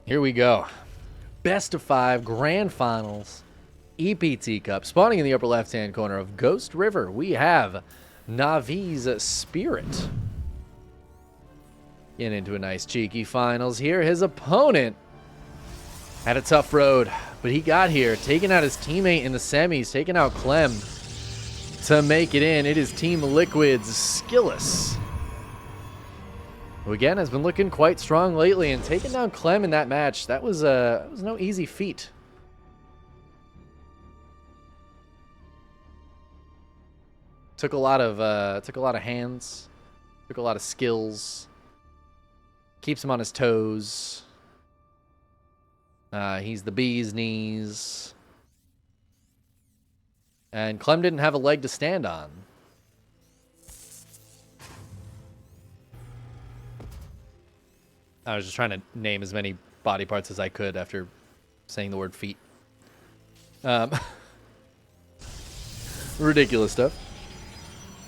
Here we go. Best of 5 grand finals. EPT Cup. Spawning in the upper left-hand corner of Ghost River, we have Navi's Spirit. Getting into a nice cheeky finals here. His opponent had a tough road, but he got here, taking out his teammate in the semis, taking out Clem to make it in. It is Team Liquid's SKillous, who again has been looking quite strong lately, and taking down Clem in that match, that was no easy feat. Took a lot of hands, took a lot of skills. Keeps him on his toes. He's the bee's knees. And Clem didn't have a leg to stand on. I was just trying to name as many body parts as I could after saying the word feet. Ridiculous stuff.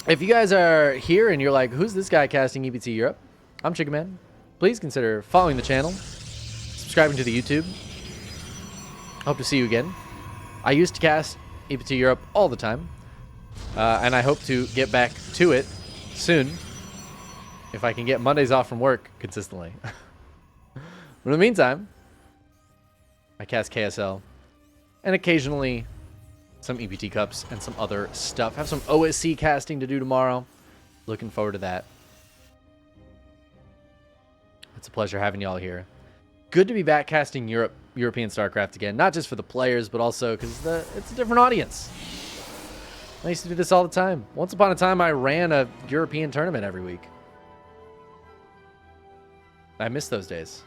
If you guys are here and you're like, who's this guy casting EPT Europe? I'm Chickenman. Please consider following the channel, subscribing to the YouTube. Hope to see you again. I used to cast EPT Europe all the time, and I hope to get back to it soon if I can get Mondays off from work consistently. But in the meantime, I cast KSL and occasionally some EPT Cups and some other stuff. Have some OSC casting to do tomorrow. Looking forward to that. It's a pleasure having y'all here. Good to be back casting European StarCraft again. Not just for the players, but also because it's a different audience. I used to do this all the time. Once upon a time, I ran a European tournament every week. I miss those days.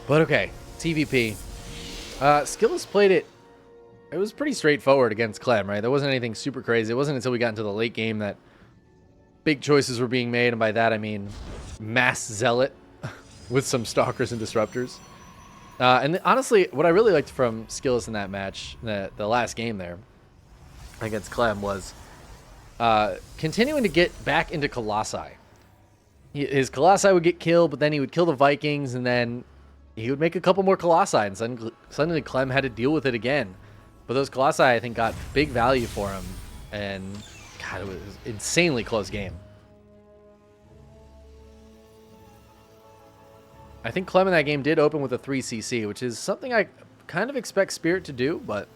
But okay, TVP. SKillous played it. It was pretty straightforward against Clem, right? There wasn't anything super crazy. It wasn't until we got into the late game that big choices were being made, and by that I mean mass zealot with some stalkers and disruptors. And honestly, what I really liked from SKillous in that match, the last game there against Clem, was continuing to get back into Colossi. His Colossi would get killed, but then he would kill the Vikings, and then he would make a couple more Colossi, and suddenly Clem had to deal with it again. But those Colossi, I think, got big value for him. And, God, it was an insanely close game. I think Clem in that game did open with a 3CC, which is something I kind of expect Spirit to do. But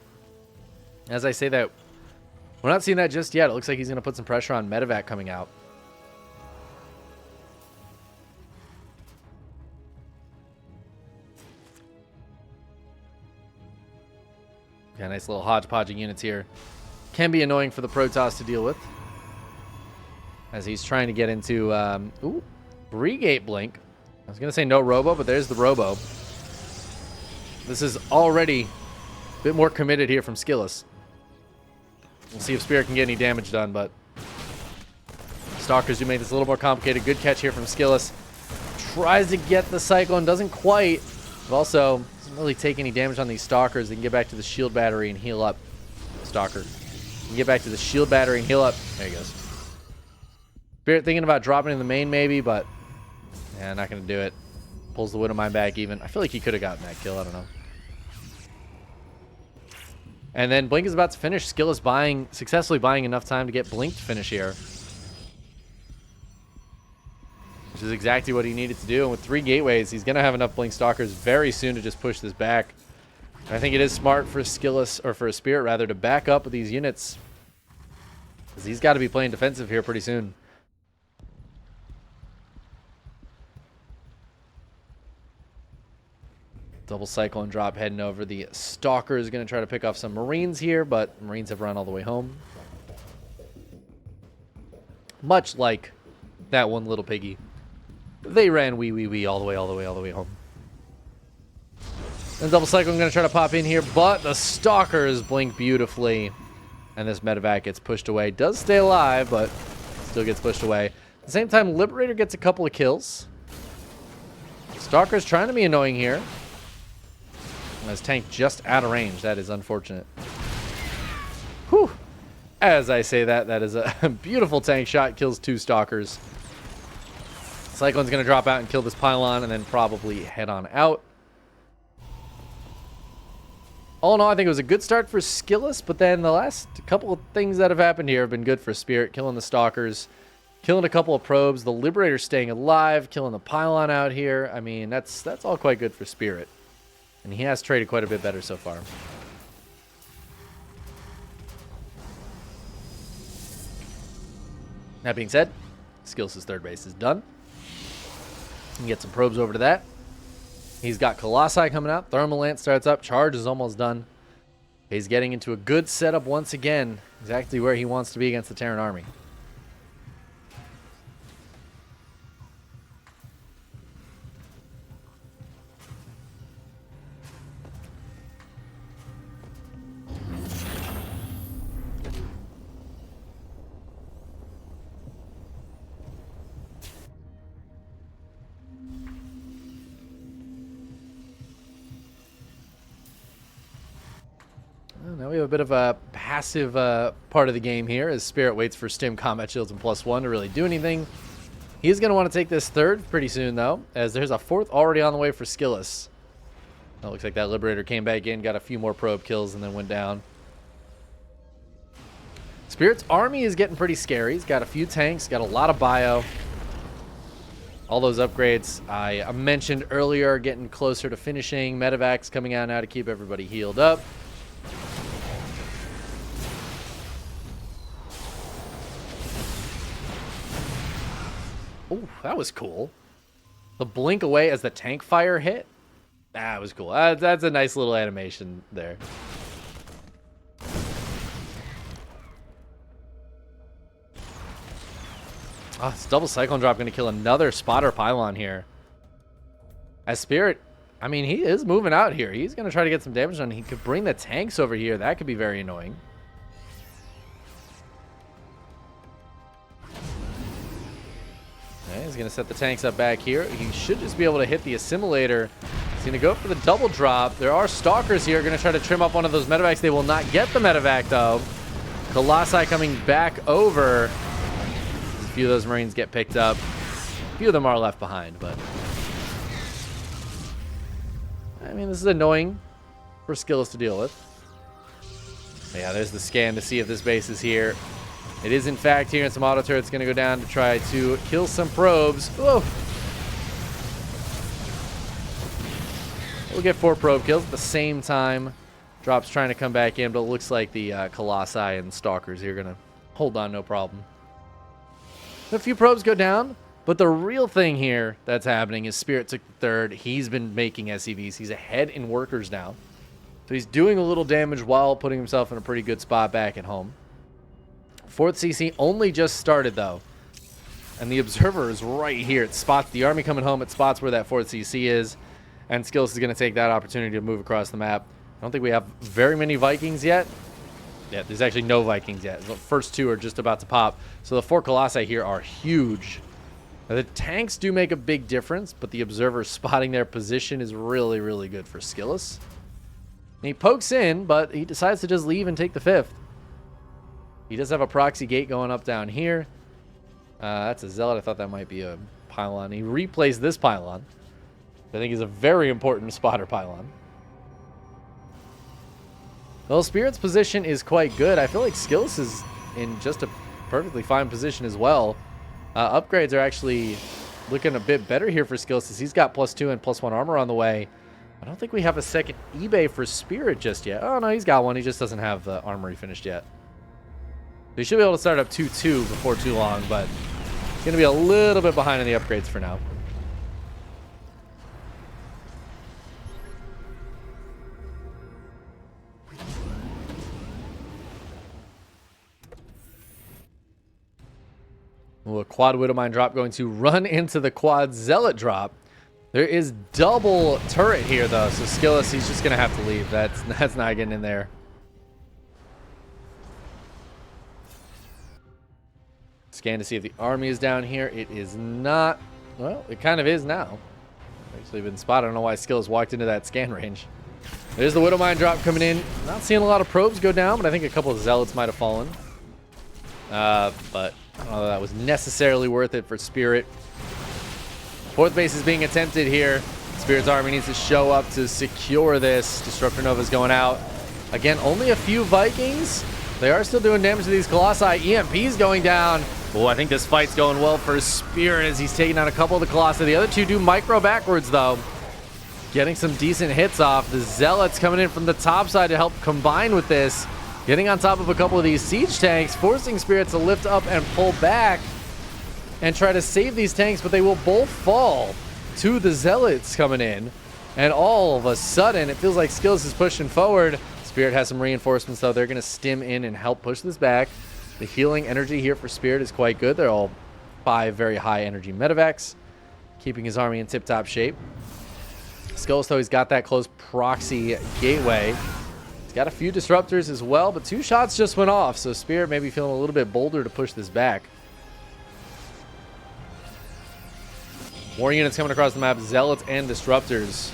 as I say that, we're not seeing that just yet. It looks like he's going to put some pressure on Medevac coming out. Got a nice little hodgepodge of units here. Can be annoying for the Protoss to deal with, as he's trying to get into Brigate Blink. I was going to say no Robo, but there's the Robo. This is already a bit more committed here from SKillous. We'll see if Spirit can get any damage done, but Stalkers do make this a little more complicated. Good catch here from SKillous. Tries to get the Cyclone, doesn't quite. But also doesn't really take any damage on these Stalkers. They can get back to the shield battery and heal up. Stalker. Can get back to the shield battery and heal up. There he goes. Spirit thinking about dropping in the main maybe, but yeah, not going to do it. Pulls the Widowmine back even. I feel like he could have gotten that kill. I don't know. And then Blink is about to finish. SKillous successfully buying enough time to get Blink to finish here, which is exactly what he needed to do. And with 3 gateways, he's going to have enough Blink Stalkers very soon to just push this back. I think it is smart for SKillous, or for a Spirit rather, to back up with these units, because he's got to be playing defensive here pretty soon. Double Cyclone drop heading over. The Stalker is going to try to pick off some Marines here, but Marines have run all the way home. Much like that one little piggy. They ran wee all the way home. And Double Cyclone going to try to pop in here, but the Stalkers blink beautifully. And this Medevac gets pushed away. Does stay alive, but still gets pushed away. At the same time, Liberator gets a couple of kills. Stalker's trying to be annoying here. His tank just out of range. That is unfortunate. Whew. As I say that, that is a beautiful tank shot. Kills 2 stalkers. Cyclone's going to drop out and kill this pylon and then probably head on out. All in all, I think it was a good start for SKillous, but then the last couple of things that have happened here have been good for Spirit. Killing the stalkers, killing a couple of probes, the Liberator staying alive, killing the pylon out here. I mean, that's all quite good for Spirit. And he has traded quite a bit better so far. That being said, SKillous' third base is done. You can get some probes over to that. He's got Colossi coming out. Thermal Lance starts up. Charge is almost done. He's getting into a good setup once again. Exactly where he wants to be against the Terran army. Now we have a bit of a passive part of the game here as Spirit waits for Stim Combat Shields and +1 to really do anything. He's going to want to take this third pretty soon, though, as there's a fourth already on the way for SKillous. It looks like that Liberator came back in, got a few more probe kills, and then went down. Spirit's army is getting pretty scary. He's got a few tanks, got a lot of bio. All those upgrades I mentioned earlier are getting closer to finishing. Medevacs coming out now to keep everybody healed up. Oh, that was cool. The blink away as the tank fire hit. That was cool. That's a nice little animation there. Oh, this double Cyclone drop going to kill another spotter pylon here. As Spirit, I mean, he is moving out here. He's going to try to get some damage done. He could bring the tanks over here. That could be very annoying. Okay, he's going to set the tanks up back here. He should just be able to hit the assimilator. He's going to go for the double drop. There are stalkers here. Going to try to trim up one of those medevacs. They will not get the medevac, though. Colossi coming back over. A few of those Marines get picked up. A few of them are left behind, but... I mean, this is annoying for SKillous to deal with. But yeah, there's the scan to see if this base is here. It is, in fact, here, and some auto turrets going to go down to try to kill some probes. Whoa! We'll get 4 probe kills at the same time. Drop's trying to come back in, but it looks like the Colossi and Stalkers here are going to hold on no problem. A few probes go down, but the real thing here that's happening is Spirit took the third. He's been making SCVs. He's ahead in workers now. So he's doing a little damage while putting himself in a pretty good spot back at home. 4th CC only just started, though. And the Observer is right here. It spots the army coming home. It spots where that 4th CC is. And SKillous is going to take that opportunity to move across the map. I don't think we have very many Vikings yet. Yeah, there's actually no Vikings yet. The first 2 are just about to pop. So the 4 Colossi here are huge. Now, the tanks do make a big difference, but the Observer spotting their position is really, really good for SKillous. And he pokes in, but he decides to just leave and take the 5th. He does have a proxy gate going up down here. That's a Zealot. I thought that might be a pylon. He replays this pylon. I think is a very important spotter pylon. Well, Spirit's position is quite good. I feel like SKillous is in just a perfectly fine position as well. Upgrades are actually looking a bit better here for SKillous as he's got +2 and +1 armor on the way. I don't think we have a second eBay for Spirit just yet. Oh, no, he's got one. He just doesn't have the armory finished yet. He should be able to start up 2-2 before too long, but he's going to be a little bit behind in the upgrades for now. Ooh, a quad Widowmine drop going to run into the quad Zealot drop. There is double turret here, though, so SKillous, he's just going to have to leave. That's not getting in there. Scan to see if the army is down here. It is not. Well, it kind of is now. Actually been spotted. I don't know why SKillous walked into that scan range. There's the Widow Mine drop coming in. Not seeing a lot of probes go down, but I think a couple of Zealots might have fallen. But I don't know if that was necessarily worth it for Spirit. Fourth base is being attempted here. Spirit's army needs to show up to secure this. Disruptor Nova's going out. Again, only a few Vikings. They are still doing damage to these Colossi. EMP's going down. Oh, I think this fight's going well for Spirit as he's taking out a couple of the Colossi. The other two do micro backwards, though. Getting some decent hits off. The Zealots coming in from the top side to help combine with this. Getting on top of a couple of these siege tanks, forcing Spirit to lift up and pull back and try to save these tanks, but they will both fall to the Zealots coming in. And all of a sudden, it feels like SKillous is pushing forward. Spirit has some reinforcements, though. They're going to stim in and help push this back. The healing energy here for Spirit is quite good. They're all 5 very high energy medevacs, keeping his army in tip-top shape. SKillous, though, he's got that close proxy gateway. He's got a few disruptors as well, but 2 shots just went off, so Spirit may be feeling a little bit bolder to push this back. More units coming across the map, Zealots and Disruptors.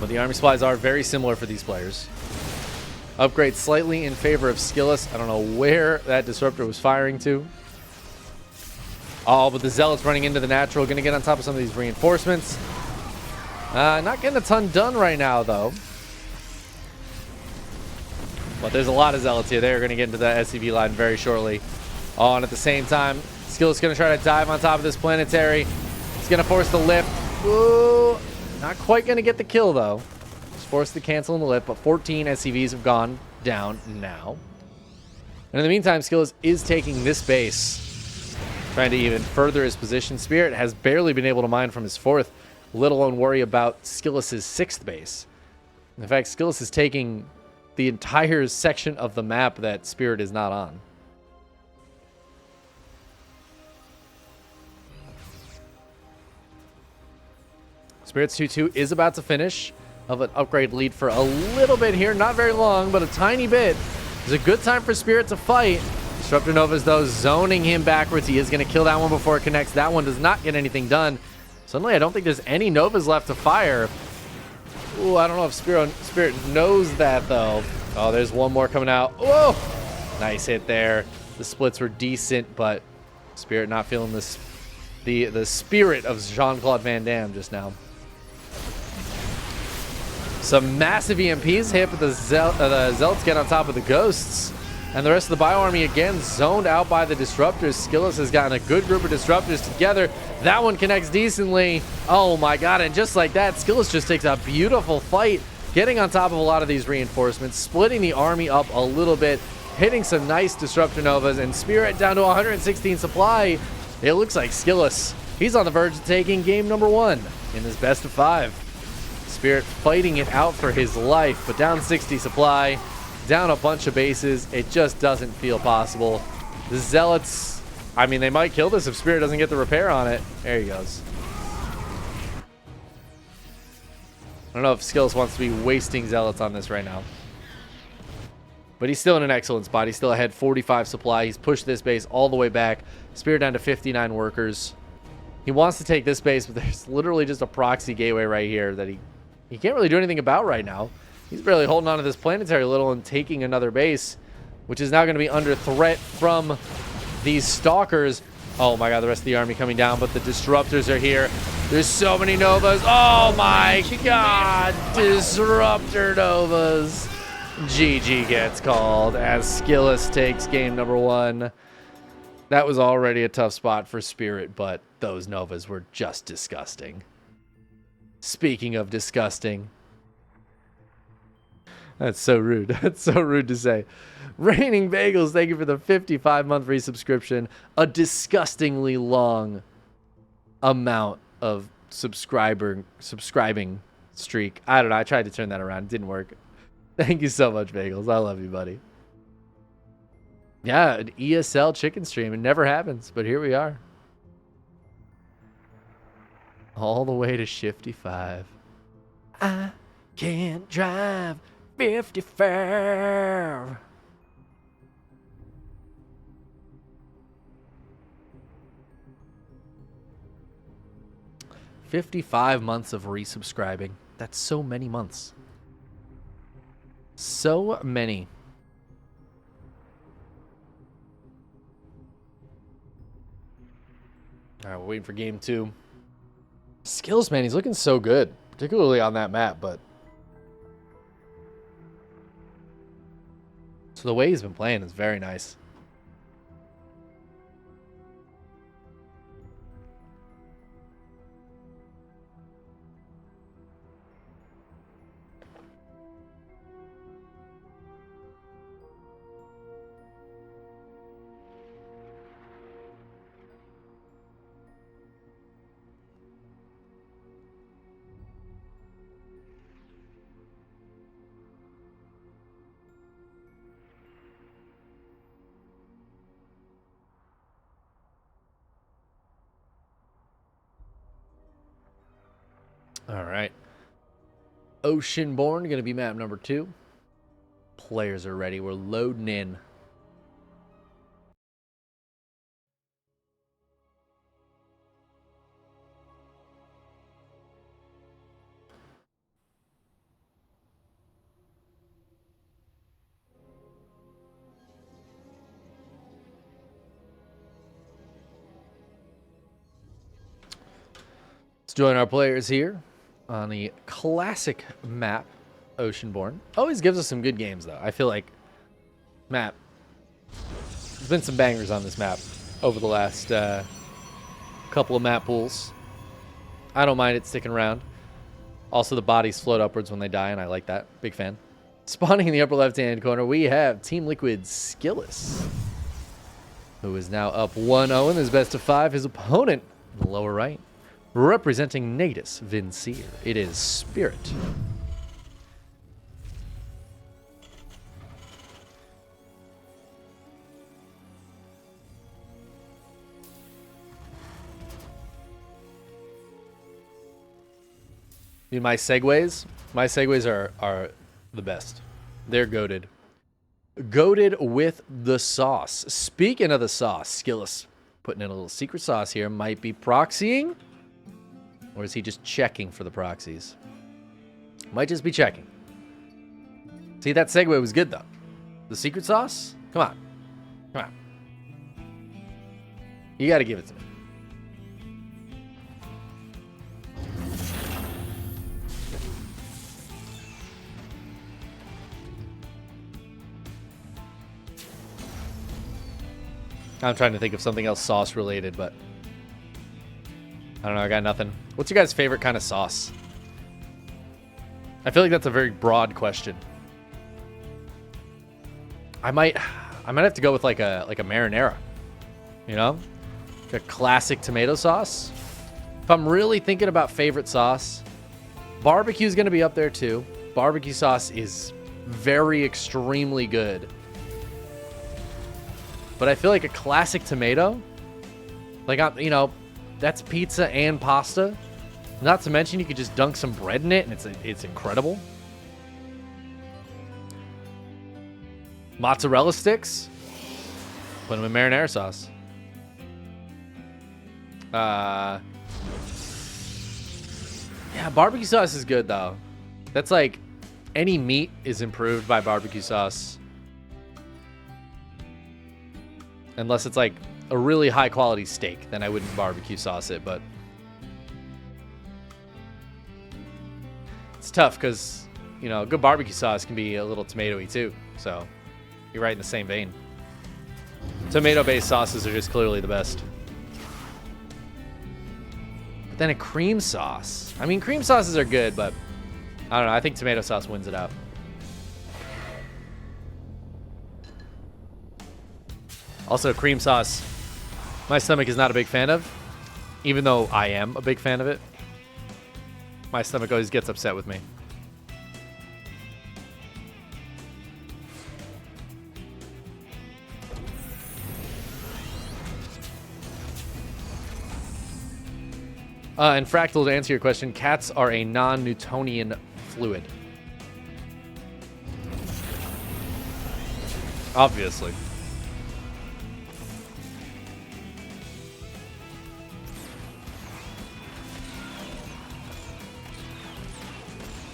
But the army supplies are very similar for these players. Upgrade slightly in favor of SKillous. I don't know where that Disruptor was firing to. Oh, but the Zealots running into the natural. Going to get on top of some of these reinforcements. Not getting a ton done right now, though. But there's a lot of Zealots here. They're going to get into that SCV line very shortly. Oh, and at the same time, SKillous going to try to dive on top of this planetary. He's going to force the lift. Ooh, not quite going to get the kill, though. Just forced to cancel in the lift, but 14 SCVs have gone down now. And in the meantime, SKillous is taking this base, trying to even further his position. Spirit has barely been able to mine from his 4th, let alone worry about SKillous's 6th base. In fact, SKillous is taking the entire section of the map that Spirit is not on. Spirit's 2-2 is about to finish of an upgrade lead for a little bit here. Not very long, but a tiny bit. It's a good time for Spirit to fight. Disruptor Nova's, though, zoning him backwards. He is going to kill that one before it connects. That one does not get anything done. Suddenly, I don't think there's any Novas left to fire. Ooh, I don't know if Spirit knows that, though. Oh, there's one more coming out. Whoa! Nice hit there. The splits were decent, but Spirit not feeling this, the spirit of Jean-Claude Van Damme just now. Some massive EMPs hit, but the Zealots get on top of the Ghosts. And the rest of the Bio Army, again, zoned out by the Disruptors. SKillous has gotten a good group of Disruptors together. That one connects decently. Oh my god, and just like that, SKillous just takes a beautiful fight, getting on top of a lot of these reinforcements, splitting the army up a little bit, hitting some nice Disruptor Novas, and Spirit down to 116 supply. It looks like SKillous, he's on the verge of taking game number 1 in this best of 5. Spirit fighting it out for his life, but down 60 supply, down a bunch of bases. It just doesn't feel possible. The Zealots, I mean, they might kill this if Spirit doesn't get the repair on it. There he goes. I don't know if SKillous wants to be wasting Zealots on this right now. But he's still in an excellent spot. He's still ahead 45 supply. He's pushed this base all the way back. Spirit down to 59 workers. He wants to take this base, but there's literally just a proxy gateway right here that he can't really do anything about right now. He's barely holding on to this planetary little and taking another base, which is now going to be under threat from these stalkers. Oh my god, the rest of the army coming down, but the Disruptors are here. There's so many Novas. Oh my god, Disruptor Novas. GG gets called as SKillous takes game number 1. That was already a tough spot for Spirit, but those Novas were just disgusting. Speaking of disgusting. That's so rude. That's so rude to say. Raining Bagels, thank you for the 55-month resubscription. A disgustingly long amount of subscribing streak. I don't know. I tried to turn that around. It didn't work. Thank you so much, Bagels. I love you, buddy. Yeah, an ESL chicken stream. It never happens, but here we are. All the way to Shifty 5. I can't drive 55. $55 months of resubscribing. That's so many months. So many. All right, we're waiting for game 2. SKillous, man, he's looking so good, particularly on that map, but so the way he's been playing is very nice. All right. Oceanborn going to be map number 2. Players are ready. We're loading in. Let's join our players here on the classic map, Oceanborn. Always gives us some good games, though. I feel like map. There's been some bangers on this map over the last couple of map pools. I don't mind it sticking around. Also, the bodies float upwards when they die, and I like that. Big fan. Spawning in the upper left-hand corner, we have Team Liquid's SKillous, who is now up 1-0 in his best of 5. His opponent in the lower right, representing Natus Vincere, it is Spirit. Dude, my segues are the best. They're goated. Goated with the sauce. Speaking of the sauce, SKillous putting in a little secret sauce here. Might be proxying. Or is he just checking for the proxies? Might just be checking. See, that segue was good, though. The secret sauce? Come on. Come on. You got to give it to me. I'm trying to think of something else sauce related, but I don't know. I got nothing. What's your guys' favorite kind of sauce? I feel like that's a very broad question. I might have to go with like a marinara. You know? Like a classic tomato sauce. If I'm really thinking about favorite sauce, barbecue is going to be up there too. Barbecue sauce is very extremely good. But I feel like a classic tomato, like, you know, that's pizza and pasta. Not to mention you could just dunk some bread in it and it's incredible. Mozzarella sticks, put them in marinara sauce. Yeah, barbecue sauce is good though. That's like, any meat is improved by barbecue sauce. Unless it's like a really high quality steak, then I wouldn't barbecue sauce it, but it's tough because, you know, good barbecue sauce can be a little tomatoey too. So you're right in the same vein. Tomato-based sauces are just clearly the best. But then a cream sauce. I mean, cream sauces are good, but I don't know. I think tomato sauce wins it out. Also, cream sauce, my stomach is not a big fan of, even though I am a big fan of it. My stomach always gets upset with me. And Fractal, to answer your question, cats are a non-Newtonian fluid. Obviously.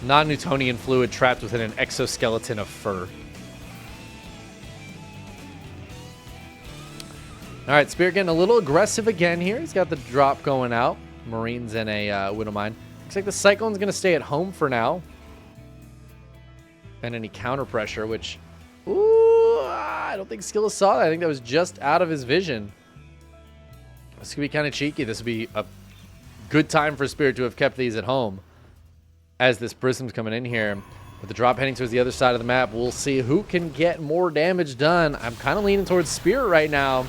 Non-Newtonian fluid trapped within an exoskeleton of fur. All right, Spirit getting a little aggressive again here. He's got the drop going out. Marines and a Widowmine. Looks like the Cyclone's going to stay at home for now. And any counter pressure, which... Ooh, I don't think SKillous saw that. I think that was just out of his vision. This could be kind of cheeky. This would be a good time for Spirit to have kept these at home. As this Prism's coming in here. With the drop heading towards the other side of the map, we'll see who can get more damage done. I'm kind of leaning towards Spirit right now.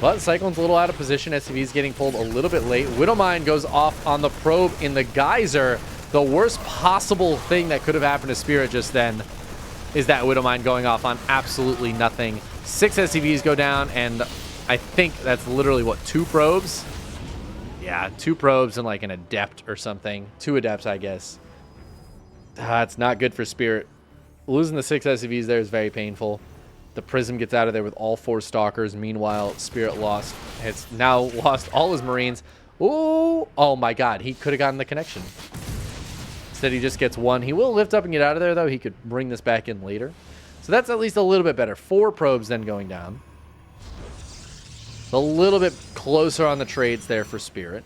But Cyclone's a little out of position. SCV's getting pulled a little bit late. Widowmine goes off on the probe in the geyser. The worst possible thing that could have happened to Spirit just then is that Widowmine going off on absolutely nothing. 6 SCVs go down, and I think that's literally, what, 2 probes? Yeah, 2 probes and like an adept or something. 2 adepts, I guess. It's not good for Spirit. Losing the 6 SCVs there is very painful. The Prism gets out of there with all 4 Stalkers. Meanwhile, Spirit has now lost all his Marines. Ooh, oh my god, he could have gotten the connection. Instead, he just gets 1. He will lift up and get out of there, though. He could bring this back in later. So that's at least a little bit better. 4 probes then going down. A little bit closer on the trades there for Spirit.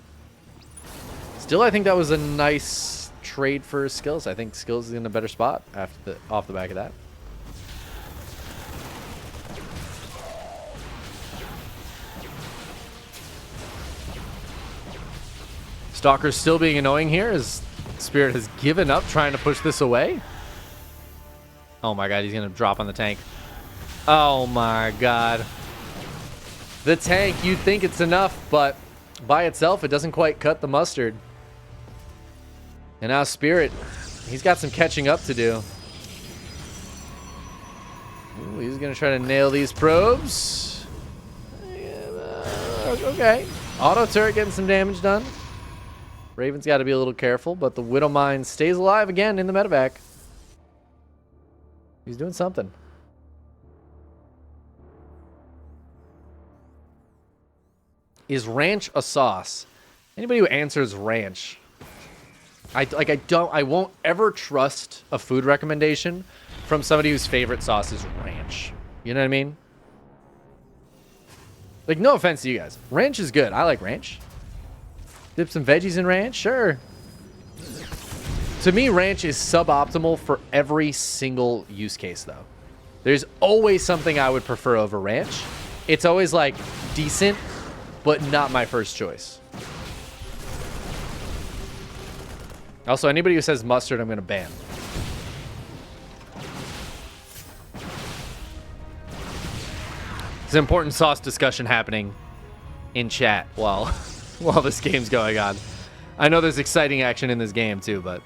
Still, I think that was a nice trade for SKillous. I think SKillous is in a better spot off the back of that. Stalker's still being annoying here as Spirit has given up trying to push this away. Oh my god, he's going to drop on the tank. Oh my god. The tank, you'd think it's enough, but by itself, it doesn't quite cut the mustard. And now Spirit, he's got some catching up to do. Ooh, he's going to try to nail these probes. Okay. Auto turret getting some damage done. Raven's got to be a little careful, but the Widowmine stays alive again in the medevac. He's doing something. Is ranch a sauce? Anybody who answers ranch, I won't ever trust a food recommendation from somebody whose favorite sauce is ranch. You know what I mean? Like, no offense to you guys. Ranch is good. I like ranch. Dip some veggies in ranch? Sure. To me, ranch is suboptimal for every single use case, though. There's always something I would prefer over ranch. It's always, like, decent, but not my first choice. Also, anybody who says mustard, I'm going to ban. There's an important sauce discussion happening in chat while this game's going on. I know there's exciting action in this game too, but...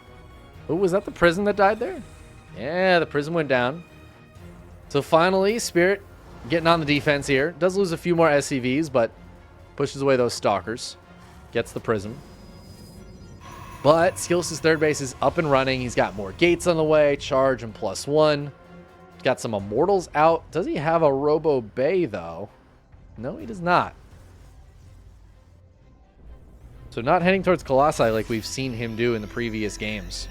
Oh, was that the Prism that died there? Yeah, the Prism went down. So finally, Spirit getting on the defense here. Does lose a few more SCVs, but pushes away those Stalkers. Gets the Prism. But SKillous' third base is up and running. He's got more gates on the way. Charge and +1. He's got some Immortals out. Does he have a Robo Bay, though? No, he does not. So not heading towards Colossi like we've seen him do in the previous games.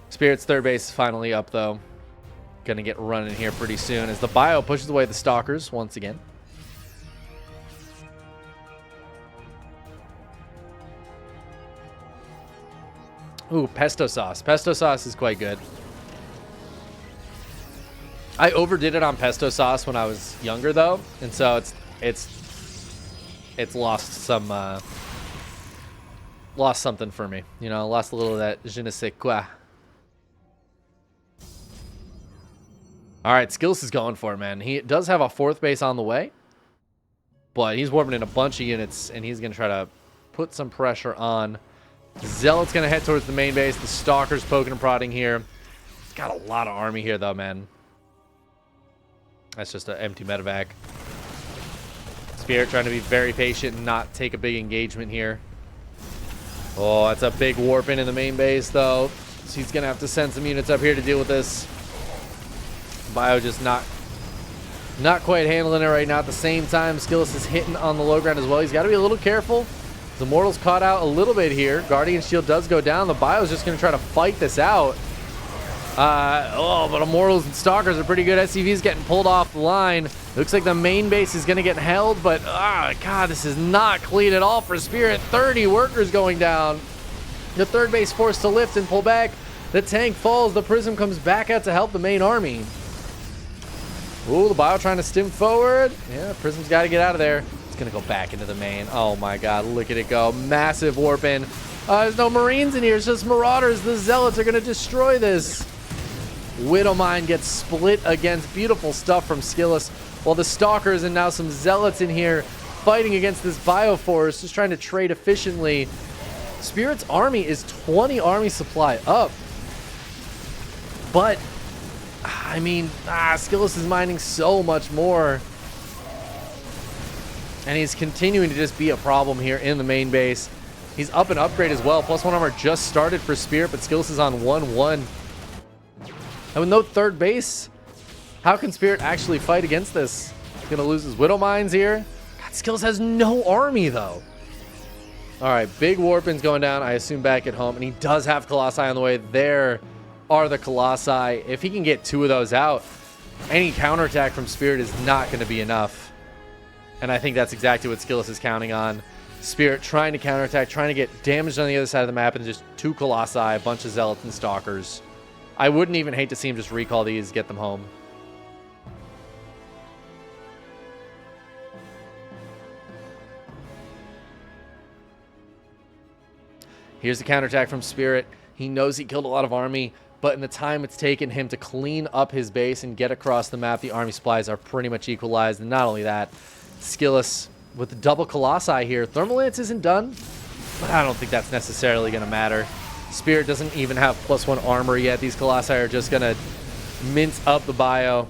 Spirit's third base is finally up, though. Gonna get running here pretty soon as the Bio pushes away the Stalkers once again. Ooh, pesto sauce. Pesto sauce is quite good. I overdid it on pesto sauce when I was younger, though, and so it's lost some lost something for me. You know, lost a little of that je ne sais quoi. All right, SKillous is going for it, man. He does have a fourth base on the way, but he's warping in a bunch of units, and he's going to try to put some pressure on. Zealot's going to head towards the main base. The Stalker's poking and prodding here. He's got a lot of army here, though, man. That's just an empty medevac. Spirit trying to be very patient and not take a big engagement here. Oh, that's a big warp in the main base, though. So he's going to have to send some units up here to deal with this. Bio just not Not quite handling it right now. At the same time, SKillous is hitting on the low ground as well. He's got to be a little careful. The Immortal's caught out a little bit here. Guardian Shield does go down. The Bio's just going to try to fight this out. But Immortals and Stalkers are pretty good. SCV's getting pulled off the line. Looks like the main base is going to get held, but God, this is not clean at all for Spirit. 30 workers going down. The third base forced to lift and pull back. The tank falls. The Prism comes back out to help the main army. Ooh, the Bio trying to stim forward. Yeah, Prism's got to get out of there. It's going to go back into the main. Oh my God, look at it go. Massive warp in. There's no Marines in here. It's just Marauders. The Zealots are going to destroy this. Widowmine gets split against. Beautiful stuff from SKillous. While the Stalkers and now some Zealots in here fighting against this Bioforce, just trying to trade efficiently. Spirit's army is 20 army supply up. But, I mean, SKillous is mining so much more. And he's continuing to just be a problem here in the main base. He's up an upgrade as well. +1 armor just started for Spirit, but SKillous is on 1-1. And with no third base, how can Spirit actually fight against this? He's going to lose his Widow Mines here. God, SKillous has no army, though. All right, big Warpin's going down, I assume, back at home. And he does have Colossi on the way. There are the Colossi. If he can get 2 of those out, any counterattack from Spirit is not going to be enough. And I think that's exactly what SKillous is counting on. Spirit trying to counterattack, trying to get damaged on the other side of the map, and just 2 Colossi, a bunch of Zealots and Stalkers. I wouldn't even hate to see him just recall these, get them home. Here's the counterattack from Spirit. He knows he killed a lot of army, but in the time it's taken him to clean up his base and get across the map, the army supplies are pretty much equalized. And not only that, SKillous with the double Colossi here. Thermal Lance isn't done, but I don't think that's necessarily going to matter. Spirit doesn't even have +1 armor yet. These Colossi are just going to mince up the Bio.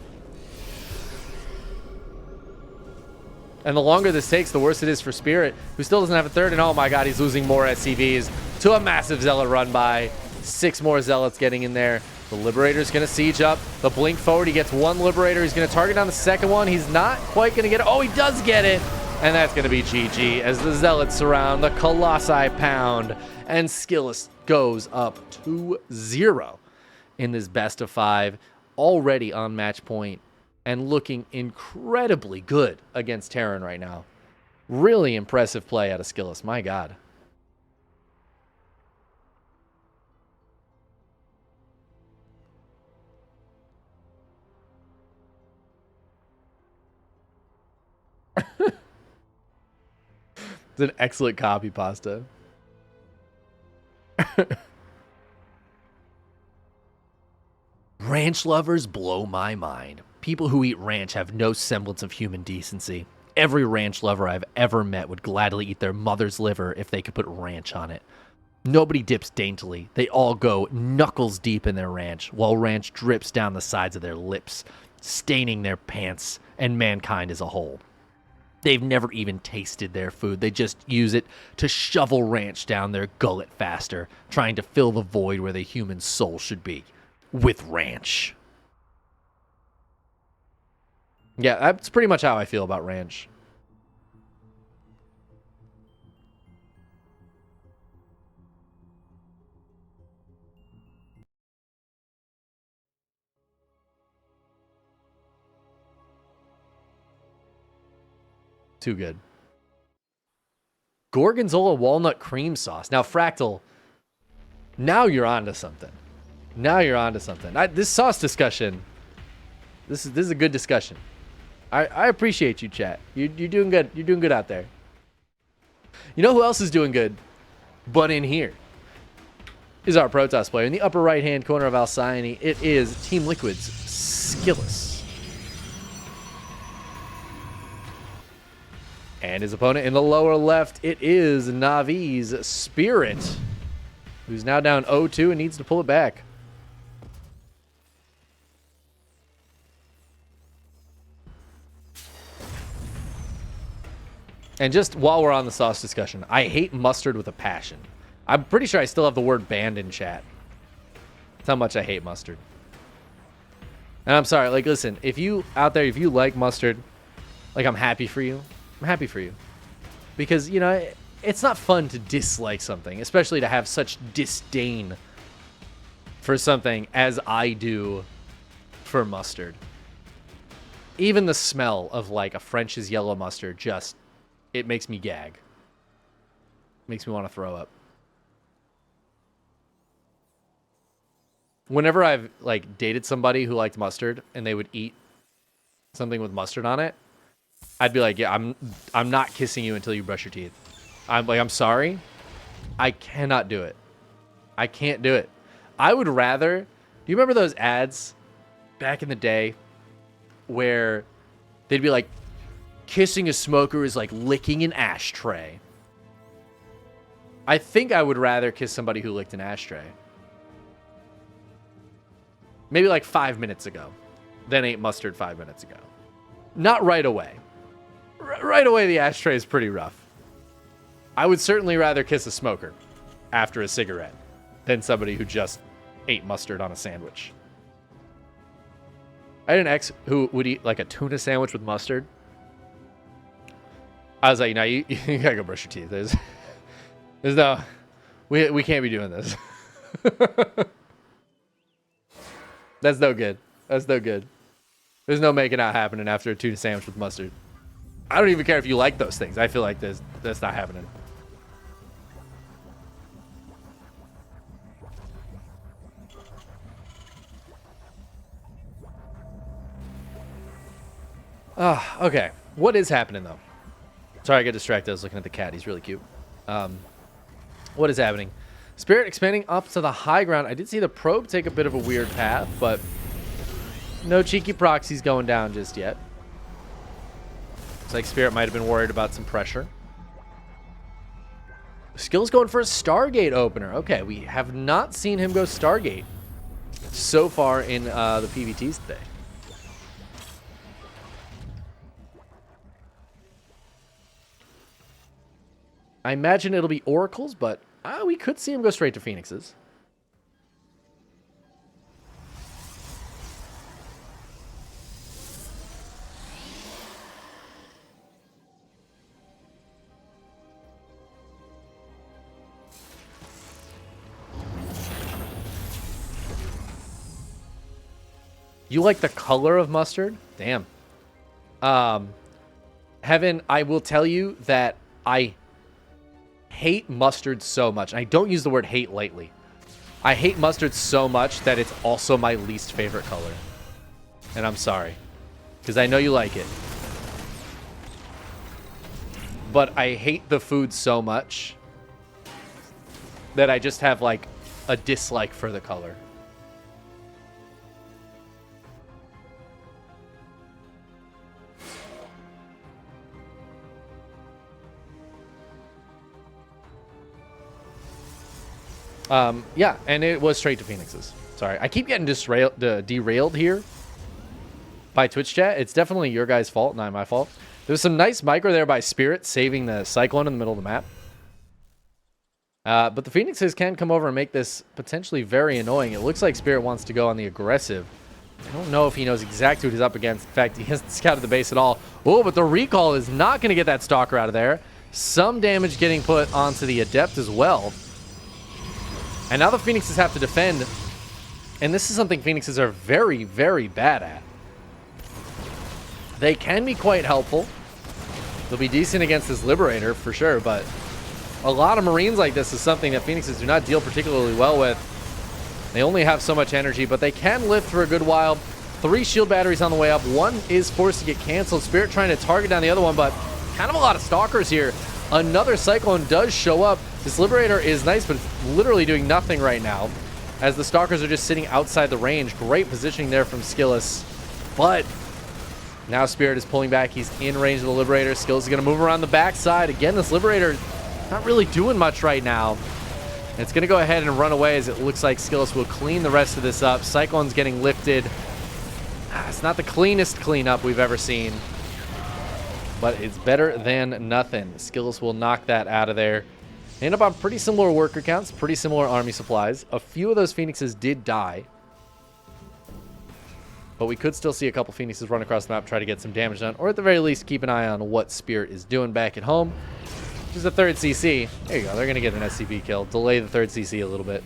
And the longer this takes, the worse it is for Spirit, who still doesn't have a third. And oh my God, he's losing more SCVs to a massive Zealot run by. 6 more Zealots getting in there. The Liberator's going to siege up. The blink forward, he gets 1 Liberator. He's going to target down the second one. He's not quite going to get it. Oh, he does get it. And that's going to be GG as the Zealots surround the Colossi pound. And SKillous goes up 2-0 in this best of 5. Already on match point and looking incredibly good against Terran right now. Really impressive play out of SKillous. My God. It's an excellent copy pasta. Ranch lovers blow my mind. People who eat ranch have no semblance of human decency. Every ranch lover I've ever met would gladly eat their mother's liver if they could put ranch on it. Nobody dips daintily. They all go knuckles deep in their ranch, while ranch drips down the sides of their lips, staining their pants and mankind as a whole. They've never even tasted their food. They just use it to shovel ranch down their gullet faster, trying to fill the void where the human soul should be, with ranch. Yeah, that's pretty much how I feel about ranch. Too good. Gorgonzola walnut cream sauce. Now, Fractal, now you're onto something. Now you're onto something. This sauce discussion, this is a good discussion. I appreciate you, chat. You're doing good. You're doing good out there. You know who else is doing good? But in here is our Protoss player. In the upper right-hand corner of Alcyone, it is Team Liquid's SKillous. And his opponent in the lower left, it is Navi's Spirit, who's now down 0-2 and needs to pull it back. And just while we're on the sauce discussion, I hate mustard with a passion. I'm pretty sure I still have the word banned in chat. That's how much I hate mustard. And I'm sorry, like, listen, if you out there, if you like mustard, like, I'm happy for you. I'm happy for you. Because, you know, it's not fun to dislike something, especially to have such disdain for something as I do for mustard. Even the smell of, like, a French's yellow mustard just, it makes me gag. Makes me want to throw up. Whenever I've, like, dated somebody who liked mustard and they would eat something with mustard on it, I'd be like, yeah, I'm not kissing you until you brush your teeth. I'm like, I'm sorry. I cannot do it. I can't do it. I would rather... Do you remember those ads back in the day where they'd be like, kissing a smoker is like licking an ashtray? I think I would rather kiss somebody who licked an ashtray. Maybe like 5 minutes ago. Then ate mustard 5 minutes ago. Not right away. Right away, the ashtray is pretty rough. I would certainly rather kiss a smoker after a cigarette than somebody who just ate mustard on a sandwich. I had an ex who would eat like a tuna sandwich with mustard. I was like, no, you gotta go brush your teeth. There's no, we can't be doing this. That's no good. That's no good. There's no making out happening after a tuna sandwich with mustard. I don't even care if you like those things. I feel like that's not happening. Okay. What is happening, though? Sorry, I got distracted. I was looking at the cat. He's really cute. What is happening? Spirit expanding up to the high ground. I did see the probe take a bit of a weird path, but no cheeky proxies going down just yet. Looks like Spirit might have been worried about some pressure. Skill's going for a Stargate opener. Okay, we have not seen him go Stargate so far in the PVTs today. I imagine it'll be Oracles, but we could see him go straight to Phoenixes. You like the color of mustard? Damn. Heaven, I will tell you that I hate mustard so much. I don't use the word hate lightly. I hate mustard so much that it's also my least favorite color. And I'm sorry, because I know you like it. But I hate the food so much that I just have like a dislike for the color. Yeah, and it was straight to Phoenixes. Sorry, I keep getting derailed here by Twitch chat. It's definitely your guys' fault, not my fault. There's some nice micro there by Spirit, saving the Cyclone in the middle of the map. But the Phoenixes can come over and make this potentially very annoying. It looks like Spirit wants to go on the aggressive. I don't know if he knows exactly what he's up against. In fact, he hasn't scouted the base at all. Oh, but the recall is not going to get that Stalker out of there. Some damage getting put onto the Adept as well. And now the Phoenixes have to defend. And this is something Phoenixes are very, very bad at. They can be quite helpful. They'll be decent against this Liberator for sure, but a lot of Marines like this is something that Phoenixes do not deal particularly well with. They only have so much energy, but they can live for a good while. 3 shield batteries on the way up. 1 is forced to get canceled. Spirit trying to target down the other one, but kind of a lot of Stalkers here. Another Cyclone does show up. This Liberator is nice, but it's literally doing nothing right now, as the Stalkers are just sitting outside the range. Great positioning there from SKillous, but now Spirit is pulling back. He's in range of the Liberator. SKillous is going to move around the backside. Again, this Liberator not really doing much right now. It's going to go ahead and run away, as it looks like SKillous will clean the rest of this up. Cyclone's getting lifted. It's not the cleanest cleanup we've ever seen, but it's better than nothing. SKillous will knock that out of there. They end up on pretty similar worker counts, pretty similar army supplies. A few of those Phoenixes did die. But we could still see a couple Phoenixes run across the map, try to get some damage done, or at the very least, keep an eye on what Spirit is doing back at home. Which is the third CC. There you go. They're going to get an SCV kill. Delay the third CC a little bit.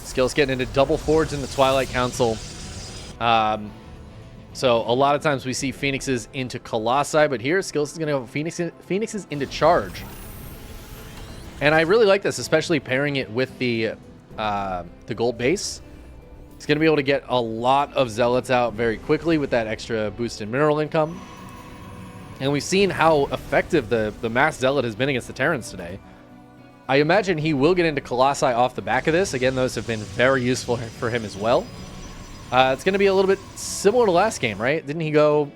SKillous getting into double forge in the Twilight Council. So a lot of times we see Phoenixes into Colossi, but here SKillous is going to go Phoenixes into charge. And I really like this, especially pairing it with the gold base. He's going to be able to get a lot of Zealots out very quickly with that extra boost in mineral income. And we've seen how effective the Mass Zealot has been against the Terrans today. I imagine he will get into Colossi off the back of this. Again, those have been very useful for him as well. It's going to be a little bit similar to last game, right? Didn't he go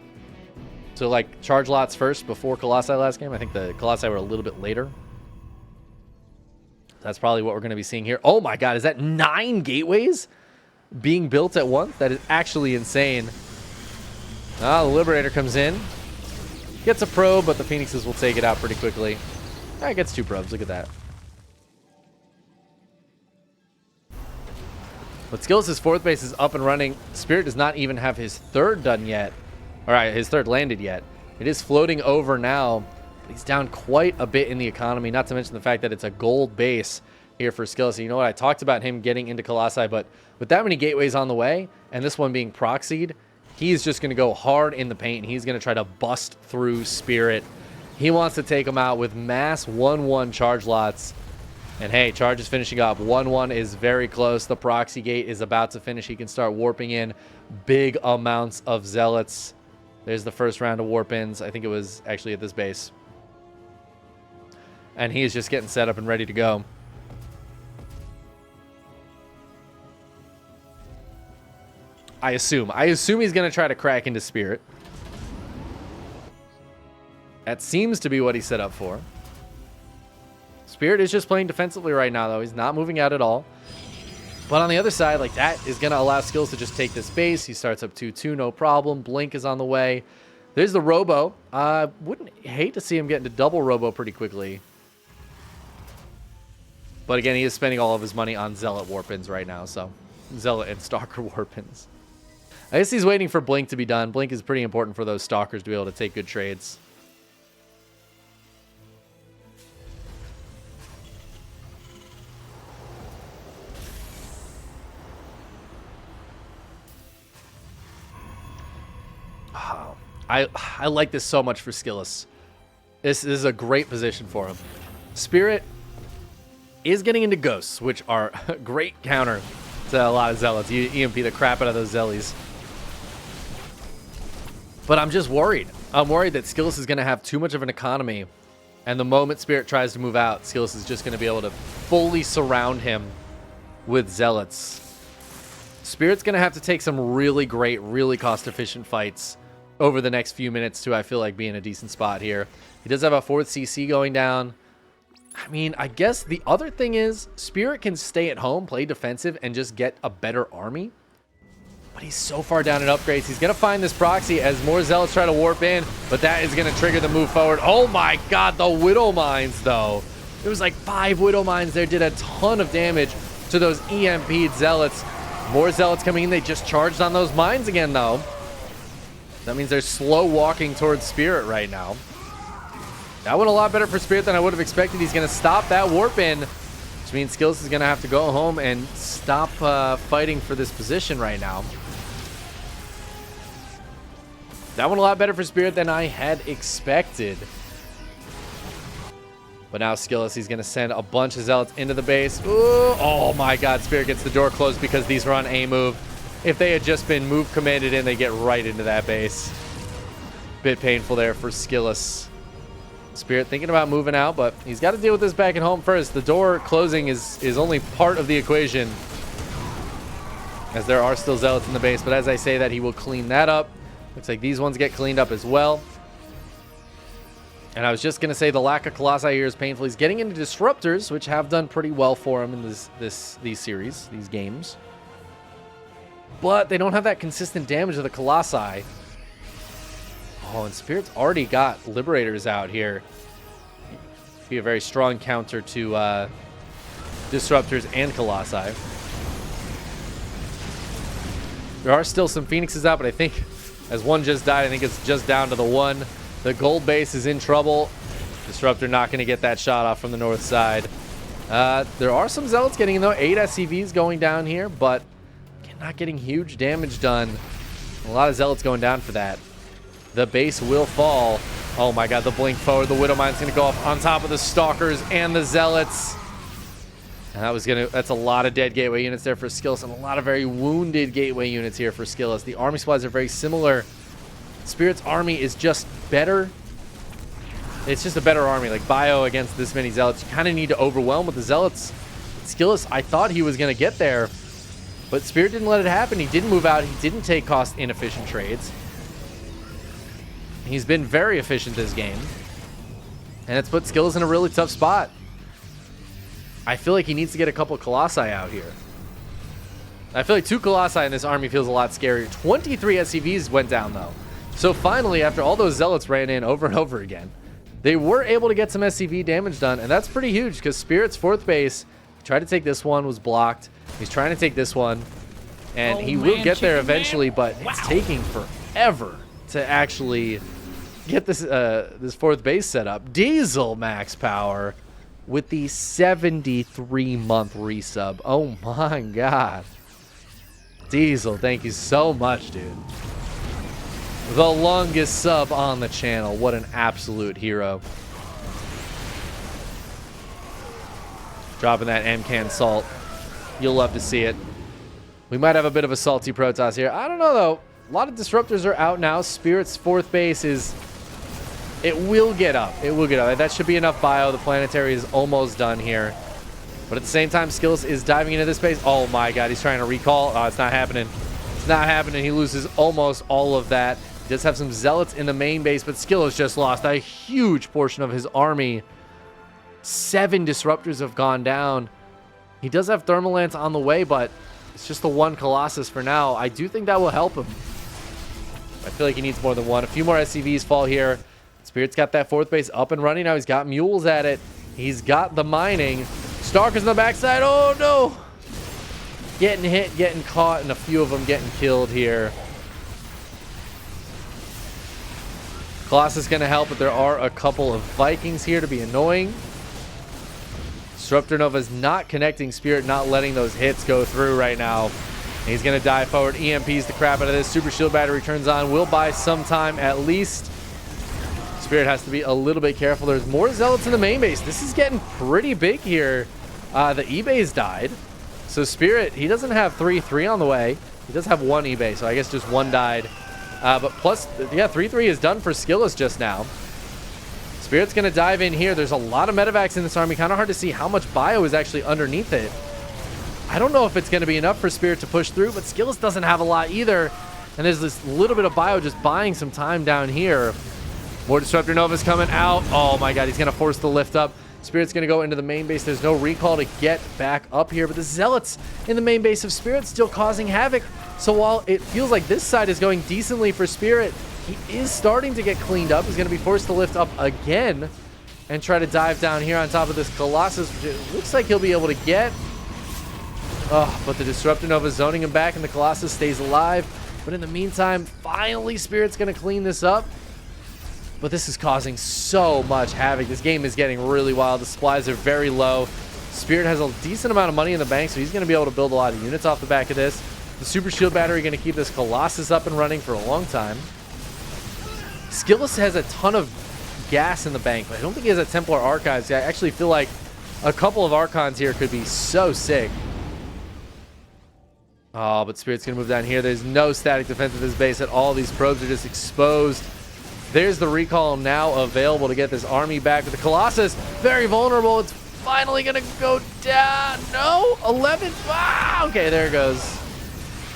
to like charge lots first before Colossi last game? I think the Colossi were a little bit later. That's probably what we're going to be seeing here. Oh my god, is that 9 gateways being built at once? That is actually insane. The Liberator comes in. Gets a probe, but the Phoenixes will take it out pretty quickly. It gets 2 probes, look at that. But SKillous' 4th base is up and running. Spirit does not even have his 3rd done yet. Alright, his 3rd landed yet. It is floating over now. But he's down quite a bit in the economy, not to mention the fact that it's a gold base here for SKillous. You know what? I talked about him getting into Colossi, but with that many gateways on the way, and this one being proxied, he's just going to go hard in the paint. He's going to try to bust through Spirit. He wants to take him out with mass 1-1 charge lots. And hey, charge is finishing up. 1-1 is very close. The proxy gate is about to finish. He can start warping in big amounts of Zealots. There's the first round of warp ins. I think it was actually at this base. And he is just getting set up and ready to go. I assume he's going to try to crack into Spirit. That seems to be what he set up for. Spirit is just playing defensively right now, though. He's not moving out at all. But on the other side, like, that is going to allow SKillous to just take this base. He starts up 2-2, no problem. Blink is on the way. There's the Robo. Wouldn't hate to see him get into double Robo pretty quickly. But again, he is spending all of his money on Zealot Warpins right now, so Zealot and Stalker Warpins. I guess he's waiting for Blink to be done. Blink is pretty important for those Stalkers to be able to take good trades. I like this so much for SKillous. This is a great position for him. Spirit is getting into Ghosts, which are a great counter to a lot of Zealots. You EMP the crap out of those Zellies. But I'm just worried. I'm worried that SKillous is going to have too much of an economy. And the moment Spirit tries to move out, SKillous is just going to be able to fully surround him with Zealots. Spirit's going to have to take some really great, really cost-efficient fights over the next few minutes to, I feel like, be in a decent spot here. He does have a 4th CC going down. I mean, I guess the other thing is Spirit can stay at home, play defensive, and just get a better army. But he's so far down in upgrades. He's going to find this proxy as more Zealots try to warp in, but that is going to trigger the move forward. Oh my god, the Widow Mines, though. It was like 5 Widow Mines there, did a ton of damage to those EMP'd Zealots. More Zealots coming in. They just charged on those mines again, though. That means they're slow walking towards Spirit right now. That went a lot better for Spirit than I would have expected. He's going to stop that warp in, which means SKillous is going to have to go home and stop fighting for this position right now. That went a lot better for Spirit than I had expected. But now SKillous, he's going to send a bunch of Zealots into the base. Ooh, oh my god, Spirit gets the door closed because these are on A move. If they had just been move commanded in, they get right into that base. Bit painful there for SKillous. Spirit thinking about moving out, but he's got to deal with this back at home first. The door closing is only part of the equation, as there are still Zealots in the base. But as I say that, he will clean that up. Looks like these ones get cleaned up as well. And I was just going to say the lack of Colossi here is painful. He's getting into Disruptors, which have done pretty well for him in these series, these games. But they don't have that consistent damage of the Colossi. Oh, and Spirit's already got Liberators out here. Be a very strong counter to Disruptors and Colossi. There are still some Phoenixes out, but I think as one just died, I think it's just down to the one. The gold base is in trouble. Disruptor not going to get that shot off from the north side. There are some Zealots getting in, though. 8 SCVs going down here, but not getting huge damage done. A lot of Zealots going down for that. The base will fall. Oh my god, the blink forward. The Widow Mine's going to go off on top of the Stalkers and the Zealots. And that's a lot of dead Gateway units there for SKillous, and a lot of very wounded Gateway units here for SKillous. The army supplies are very similar. Spirit's army is just better. It's just a better army. Like, bio against this many Zealots, you kind of need to overwhelm with the Zealots. SKillous, I thought he was going to get there, but Spirit didn't let it happen. He didn't move out. He didn't take cost inefficient trades. He's been very efficient this game, and it's put SKillous in a really tough spot. I feel like he needs to get a couple Colossi out here. I feel like 2 Colossi in this army feels a lot scarier. 23 SCVs went down, though. So finally, after all those Zealots ran in over and over again, they were able to get some SCV damage done, and that's pretty huge because Spirit's 4th base tried to take this one, was blocked. He's trying to take this one, and he will get there eventually, but it's taking forever to actually get this 4th base set up. Diesel max power with the 73-month resub. Oh my god. Diesel, thank you so much, dude. The longest sub on the channel. What an absolute hero. Dropping that M-Can salt. You'll love to see it. We might have a bit of a salty Protoss here. I don't know, though. A lot of Disruptors are out now. Spirit's 4th base is... It will get up. It will get up. That should be enough bio. The Planetary is almost done here. But at the same time, SKillous is diving into this base. Oh my god, he's trying to recall. Oh, it's not happening. It's not happening. He loses almost all of that. He does have some Zealots in the main base, but SKillous just lost a huge portion of his army. 7 Disruptors have gone down. He does have Thermal Lance on the way, but it's just the 1 Colossus for now. I do think that will help him. I feel like he needs more than 1. A few more SCVs fall here. Spirit's got that 4th base up and running now. He's got mules at it. He's got the mining. Stalkers on the backside. Oh, no. Getting hit, getting caught, and a few of them getting killed here. Colossus going to help, but there are a couple of Vikings here to be annoying. Disruptor Nova's not connecting Spirit, not letting those hits go through right now. He's going to dive forward. EMPs the crap out of this. Super Shield Battery turns on. Will buy some time at least. Spirit has to be a little bit careful. There's more Zealots in the main base. This is getting pretty big here. The E-base died. So Spirit, he doesn't have 3-3 on the way. He does have 1 E-base, so I guess just 1 died. But plus, yeah, 3-3 is done for SKillous just now. Spirit's going to dive in here. There's a lot of medevacs in this army. Kind of hard to see how much bio is actually underneath it. I don't know if it's going to be enough for Spirit to push through, but SKillous doesn't have a lot either. And there's this little bit of bio just buying some time down here. More Disruptor Novas coming out. Oh my god, he's going to force the lift up. Spirit's going to go into the main base. There's no recall to get back up here, but the Zealots in the main base of Spirit still causing havoc. So while it feels like this side is going decently for Spirit, he is starting to get cleaned up. He's going to be forced to lift up again and try to dive down here on top of this Colossus, which it looks like he'll be able to get. Oh, but the Disruptor Nova zoning him back, and the Colossus stays alive. But in the meantime, finally Spirit's going to clean this up. But this is causing so much havoc. This game is getting really wild. The supplies are very low. Spirit has a decent amount of money in the bank, so he's going to be able to build a lot of units off the back of this. The Super Shield Battery going to keep this Colossus up and running for a long time. SKillous has a ton of gas in the bank, but I don't think he has a Templar Archives. I actually feel like a couple of Archons here could be so sick. Oh, but Spirit's going to move down here. There's no static defense of this base at all. These probes are just exposed. There's the recall now available to get this army back. But the Colossus, very vulnerable. It's finally going to go down. No, 11. Ah, okay, there it goes.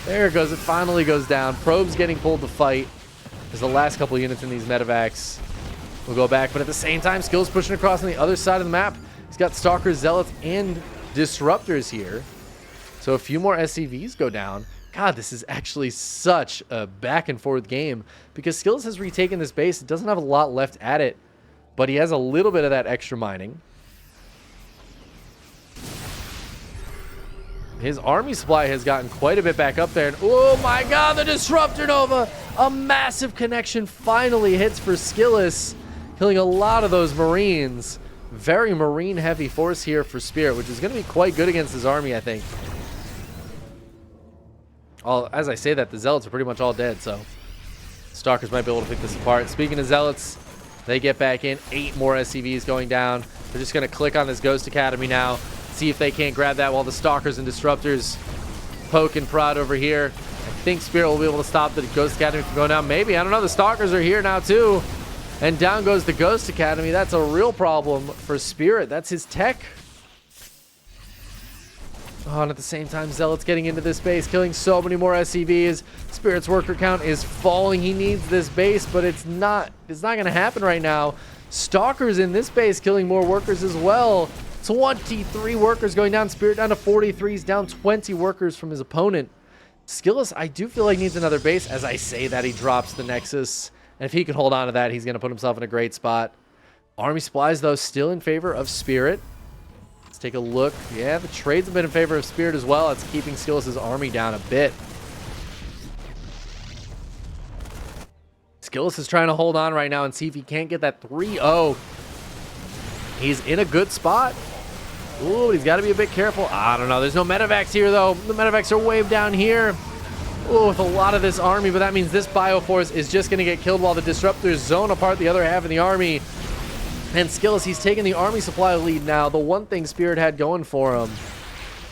There it goes. It finally goes down. Probes getting pulled to fight as the last couple units in these medevacs will go back. But at the same time, SKillous pushing across on the other side of the map. He's got Stalkers, Zealots, and Disruptors here. So a few more SCVs go down. God, this is actually such a back and forth game because SKillous has retaken this base. It doesn't have a lot left at it, but he has a little bit of that extra mining. His army supply has gotten quite a bit back up there. And oh my god, the Disruptor Nova! A massive connection finally hits for SKillous, killing a lot of those Marines. Very Marine heavy force here for Spirit, which is going to be quite good against his army, I think. As I say that, the Zealots are pretty much all dead, so Stalkers might be able to pick this apart. Speaking of Zealots, they get back in. 8 more SCVs going down. They're just going to click on this Ghost Academy now. See if they can't grab that while the Stalkers and Disruptors poke and prod over here. I think Spirit will be able to stop the Ghost Academy from going down. Maybe. I don't know. The Stalkers are here now, too. And down goes the Ghost Academy. That's a real problem for Spirit. That's his tech. Oh, and at the same time, Zealot's getting into this base, killing so many more SCVs. Spirit's worker count is falling. He needs this base, but it's not going to happen right now. Stalkers in this base killing more workers as well. 23 workers going down. Spirit down to 43. He's down 20 workers from his opponent. SKillous, I do feel like needs another base. As I say that, he drops the Nexus. And if he can hold on to that, he's going to put himself in a great spot. Army supplies, though, still in favor of Spirit. Let's take a look. Yeah, the trades have been in favor of Spirit as well. It's keeping SKillous' army down a bit. SKillous is trying to hold on right now and see if he can't get that 3-0. He's in a good spot. Ooh, he's got to be a bit careful. I don't know. There's no medevacs here, though. The medevacs are way down here. Ooh, with a lot of this army, but that means this Bioforce is just going to get killed while the Disruptors zone apart the other half of the army. And SKillous, he's taking the army supply lead now. The one thing Spirit had going for him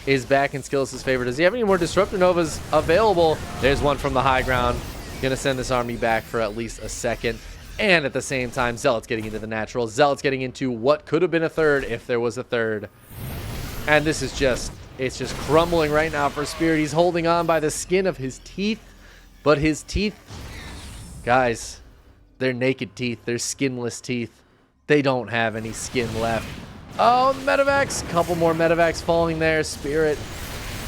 is back in SKillous' favor. Does he have any more Disruptor Novas available? There's one from the high ground. Going to send this army back for at least a second. And at the same time, Zealot's getting into the natural. Zealot's getting into what could have been a third if there was a third. And this is just, it's just crumbling right now for Spirit. He's holding on by the skin of his teeth. But his teeth, guys, they're naked teeth. They're skinless teeth. They don't have any skin left. Oh, medevacs. Couple more medevacs falling there. Spirit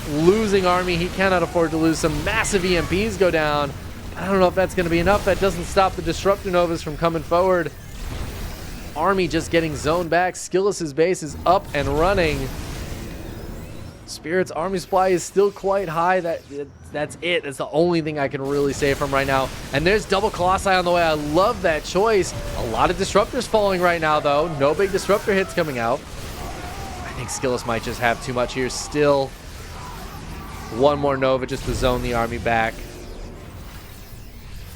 losing army. He cannot afford to lose. Some massive EMPs go down. I don't know if that's going to be enough. That doesn't stop the Disruptor Novas from coming forward. Army just getting zoned back. SKillous' base is up and running. Spirit's army supply is still quite high. That's it. That's the only thing I can really say from right now. And there's double Colossi on the way. I love that choice. A lot of Disruptors falling right now, though. No big Disruptor hits coming out. I think SKillous might just have too much here still. One more Nova just to zone the army back.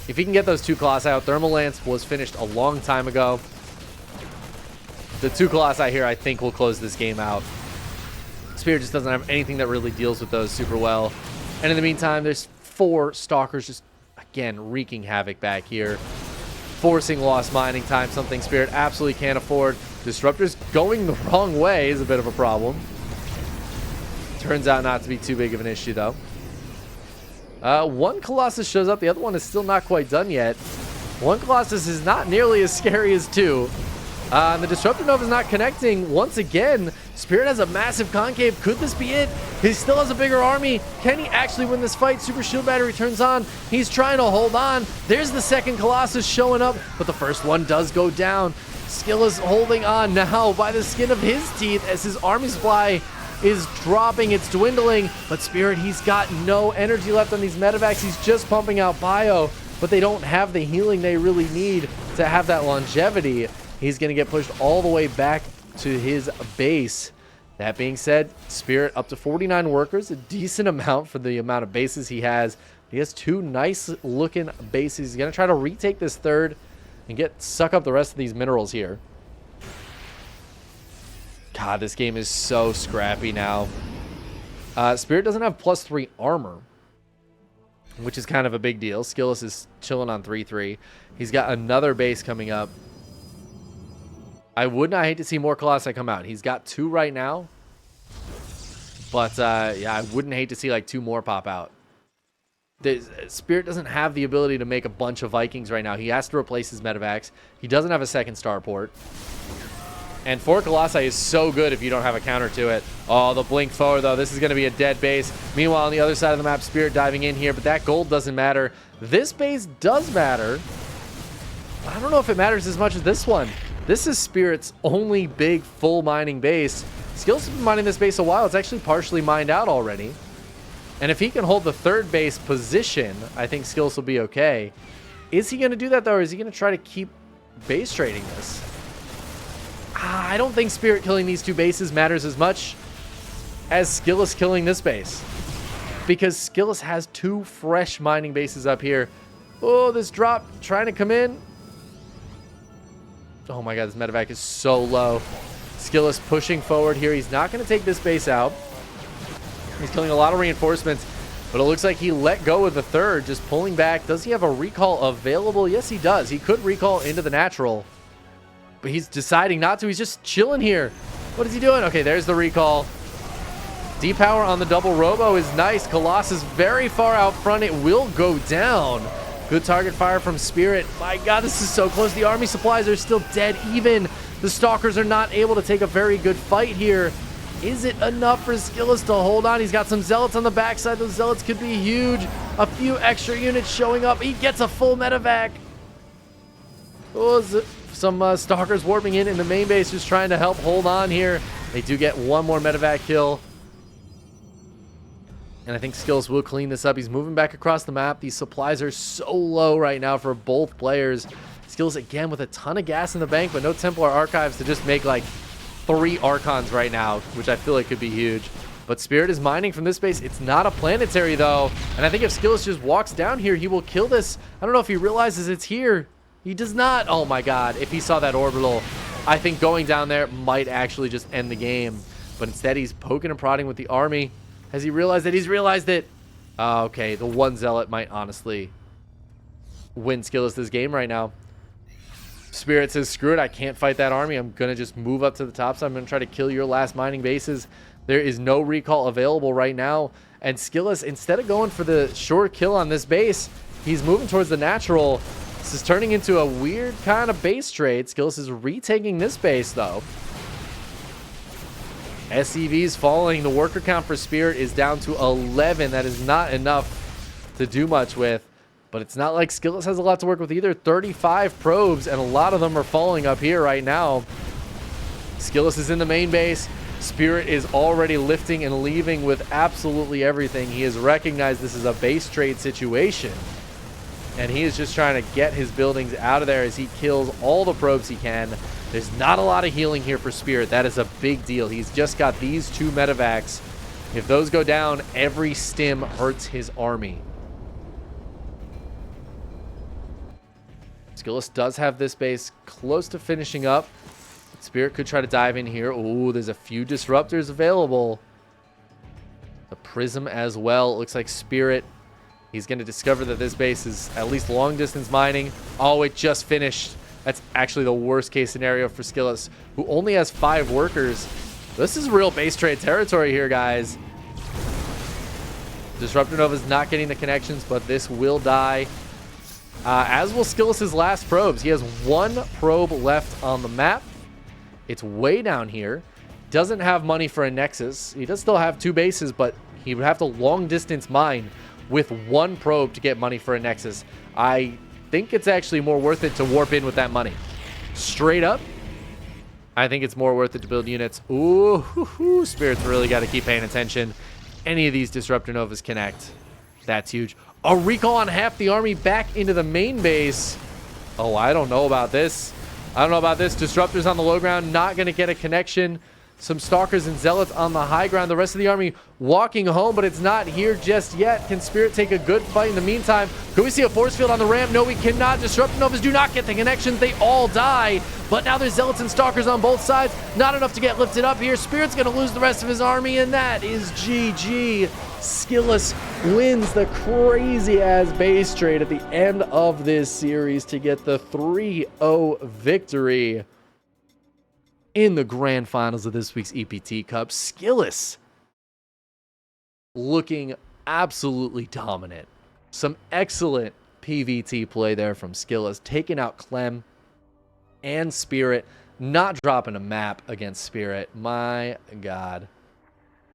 If he can get those 2 Colossi out, Thermal Lance was finished a long time ago. The 2 Colossi here, I think, will close this game out. Spirit just doesn't have anything that really deals with those super well. And in the meantime, there's 4 Stalkers just, again, wreaking havoc back here. Forcing lost mining time, something Spirit absolutely can't afford. Disruptors going the wrong way is a bit of a problem. Turns out not to be too big of an issue, though. One Colossus shows up. The other one is still not quite done yet. One Colossus is not nearly as scary as 2. And the Disruptor Nova is not connecting. Once again, Spirit has a massive concave. Could this be it? He still has a bigger army. Can he actually win this fight? Super Shield Battery turns on. He's trying to hold on. There's the second Colossus showing up, but the first one does go down. SKillous holding on now by the skin of his teeth as his army supply is dropping. It's dwindling, but Spirit, he's got no energy left on these medevacs. He's just pumping out bio, but they don't have the healing they really need to have that longevity. He's going to get pushed all the way back to his base. That being said, Spirit up to 49 workers, a decent amount for the amount of bases he has. He has 2 nice looking bases. He's going to try to retake this third and suck up the rest of these minerals here. God, this game is so scrappy now. Spirit doesn't have +3 armor, which is kind of a big deal. SKillous is chilling on 3-3. He's got another base coming up. I would not hate to see more Colossi come out. He's got 2 right now. But, yeah, I wouldn't hate to see, like, 2 more pop out. Spirit doesn't have the ability to make a bunch of Vikings right now. He has to replace his medevacs. He doesn't have a second starport. And 4 Colossi is so good if you don't have a counter to it. Oh, the blink forward, though. This is going to be a dead base. Meanwhile, on the other side of the map, Spirit diving in here, but that gold doesn't matter. This base does matter. I don't know if it matters as much as this one. This is Spirit's only big full mining base. SKillous has been mining this base a while. It's actually partially mined out already. And if he can hold the 3rd base position, I think SKillous will be okay. Is he going to do that, though, or is he going to try to keep base trading this? I don't think Spirit killing these 2 bases matters as much as SKillous killing this base. Because SKillous has 2 fresh mining bases up here. Oh, this drop trying to come in. Oh my god, this medevac is so low. SKillous pushing forward here. He's not going to take this base out. He's killing a lot of reinforcements. But it looks like he let go of the 3rd, just pulling back. Does he have a recall available? Yes, he does. He could recall into the natural. But he's deciding not to. He's just chilling here. What is he doing? Okay, there's the recall. D-Power on the double robo is nice. Colossus very far out front. It will go down. Good target fire from Spirit. My god, this is so close. The army supplies are still dead even. The Stalkers are not able to take a very good fight here. Is it enough for SKillous to hold on? He's got some Zealots on the backside. Those Zealots could be huge. A few extra units showing up. He gets a full medevac. Oh, some Stalkers warping in the main base, just trying to help hold on here. They do get one more medevac kill. And I think SKillous will clean this up. He's moving back across the map. These supplies are so low right now for both players. SKillous again with a ton of gas in the bank, but no Templar Archives to just make like 3 Archons right now, which I feel like could be huge. But Spirit is mining from this base. It's not a planetary though. And I think if SKillous just walks down here, he will kill this. I don't know if he realizes it's here. He does not. Oh my god. If he saw that orbital, I think going down there might actually just end the game. But instead, he's poking and prodding with the army. Has he realized that? He's realized it. Okay, the 1 Zealot might honestly win SKillous this game right now. Spirit says, screw it, I can't fight that army. I'm going to just move up to the top side. I'm going to try to kill your last mining bases. There is no recall available right now. And SKillous, instead of going for the short kill on this base, he's moving towards the natural. This is turning into a weird kind of base trade. SKillous is retaking this base, though. SCV's falling. The worker count for Spirit is down to 11. That is not enough to do much with. But it's not like SKillous has a lot to work with either. 35 probes, and a lot of them are falling up here right now. SKillous is in the main base. Spirit is already lifting and leaving with absolutely everything. He has recognized this is a base trade situation. And he is just trying to get his buildings out of there as he kills all the probes he can. There's not a lot of healing here for Spirit. That is a big deal. He's just got these 2 medevacs. If those go down, every stim hurts his army. SKillous does have this base close to finishing up. Spirit could try to dive in here. Oh, there's a few disruptors available. The Prism as well. It looks like Spirit, he's going to discover that this base is at least long distance mining. Oh, it just finished. That's actually the worst case scenario for SKillous, who only has 5 workers. This is real base trade territory here, guys. Disruptor Nova's not getting the connections, but this will die. As will SKillous's last probes. He has 1 probe left on the map. It's way down here. Doesn't have money for a Nexus. He does still have 2 bases, but he would have to long distance mine with 1 probe to get money for a Nexus. I think it's actually more worth it to warp in with that money. Straight up, I think it's more worth it to build units. Ooh, Spirit's really got to keep paying attention. Any of these Disruptor Novas connect. That's huge. A recall on half the army back into the main base. Oh, I don't know about this. I don't know about this. Disruptors on the low ground, not going to get a connection. Some Stalkers and Zealots on the high ground. The rest of the army walking home, but it's not here just yet. Can Spirit take a good fight in the meantime? Can we see a force field on the ramp? No, we cannot. Disruptor Novas do not get the connections. They all die. But now there's Zealots and Stalkers on both sides. Not enough to get lifted up here. Spirit's going to lose the rest of his army, and that is GG. SKillous wins the crazy-ass base trade at the end of this series to get the 3-0 victory in the grand finals of this week's EPT Cup. SKillous looking absolutely dominant. Some excellent PVT play there from SKillous, taking out Clem and Spirit. Not dropping a map against Spirit. My God.